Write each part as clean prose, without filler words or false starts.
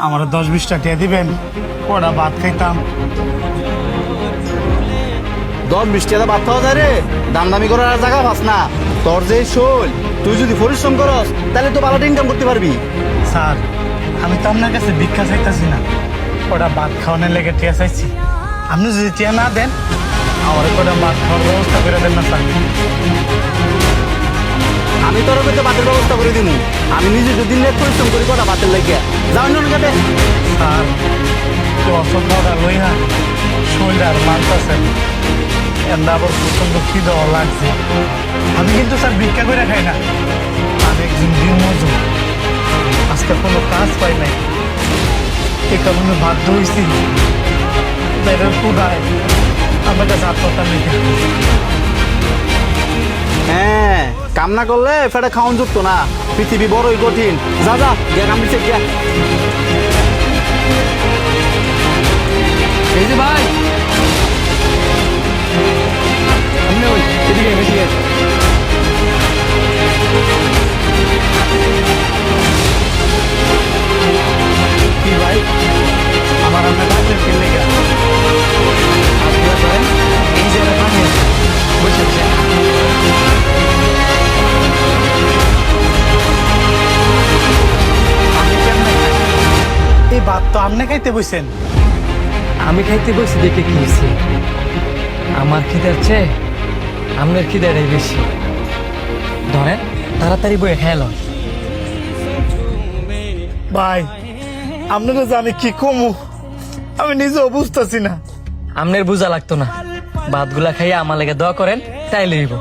আমার 10-20টা টিয়া দিবেন, কটা ভাত খাইতাম। 10-20 টাকা ভাত খাওয়া যায় রে? দাম দামি করার আর জায়গা পাস না। তোর যে শোল, তুই যদি পরিশ্রম করস তাহলে তো ভালো ইনকাম করতে পারবি। স্যার, আমি তো আপনার কাছে ভিক্ষা চাইতেছি না, কটা ভাত খাওয়ানোর লেগে টিয়া চাইছি। আপনি যদি টিয়া না দেন, আমার কটা ভাত খাওয়ার ব্যবস্থা করে দেন না স্যার। আমি তোর তো ভাতের ব্যবস্থা করে দিব। আমি নিজে যদি নেট পরিশ্রম করি কটা ভাতের লেগে যাও নুন কাটে। স্যার, তো অসম্ভবটা লইয়া শরীর আর মানতেছেন, এমন আবার প্রচন্ড খিদেও লাগছে। আমি কিন্তু স্যার ভিক্ষা করে খাই না, আমি একজন দিন মজুর। আজকে কোনো কাজ পাই নাই, এ কারণে বাধ্য হয়েছি বাইরের কুদায় আমার কাছে আত্মহত্যা নেই। হ্যাঁ, কাম না করলে ফেটে খাওয়ান যুক্ত না। পৃথিবী বড়ই কঠিন। যা যা গিয়া কাম দিচ্ছে গিয়া। এই যে ভাই, আপনি ওই এদিকে এদিকে। কি ভাই, আমার আপনার ডাক্তার খেলে গেল এই যে পানি আছে, বসে বসে। আমি কেমনে খাই? এই ভাত তো আপনি খাইতে বসেন। আমি খাইতে বসে দেখে কি হয়েছে? আমার খিদার চেয়ে আপনার খিদাটাই বেশি। ধরেন, তাড়াতাড়ি বয়ে খেয়াল। ভাই, আপনারা জানি কি কমু, আমি নিজেও বুঝতেছি না। আপনার বোঝা লাগতো না, ভাতগুলা খাইয়া আমার লেগে দোয়া করেন, তাই লইব।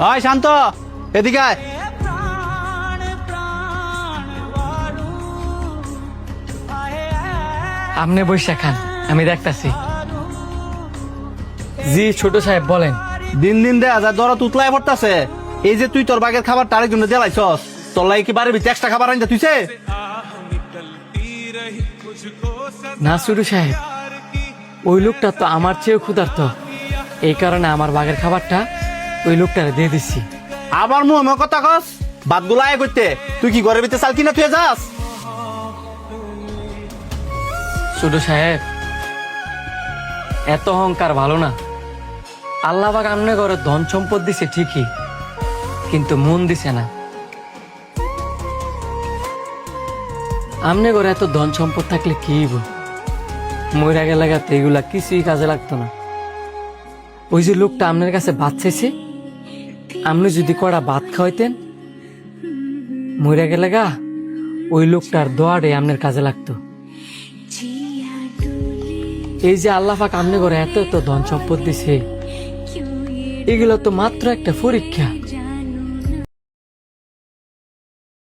হয় শান্ত, এদিকে আয়। আপনি বৈশা খান, আমি দেখতাছি। জি ছোট সাহেব বলেন। দিন দিন দেয়া যায় জ্বর তুতলায় পড়তাছে। এই যে তুই তোর বাগের খাবার তারেক জন্য দেলাইছস, তোর লাগে কি বাড়ির ভিতরে এক্সট্রা খাবার আনতে তুইছে? না ছোট সাহেব, ওই লোকটা তো আমার চেয়েও ক্ষুধার্ত, এই কারণে আমার বাগের খাবারটা ওই লোকটারে দিয়ে দিচ্ছি। আবার মুখ কথা কস? ভাতগুলো আয় করতে তুই কি ঘরের ভিতরে চাল কিনা তুই যাস? ছোট সাহেব, এত অহংকার ভালো না। আল্লাহ পাক আমনে ঘরে ধন সম্পদ দিছে ঠিকই, কিন্তু মন দিছে না। আমনে ঘরে এত ধন সম্পদ থাকলে কি হইব? মইরা গেলে গাতে এগুলা কিছুই কাজে লাগতো না। ওই যে লোকটা আপনার কাছে ভাত চাইছে, আপনি যদি কড়া ভাত খাওয়াইতেন, মইরা গেলে গা ওই লোকটার দোয়ারে আপনার কাজে লাগতো। এই যে আল্লাহ পাক আমনে ঘরে এত এত ধন সম্পদ দিছে, এগুলো তো মাত্র একটা পরীক্ষা।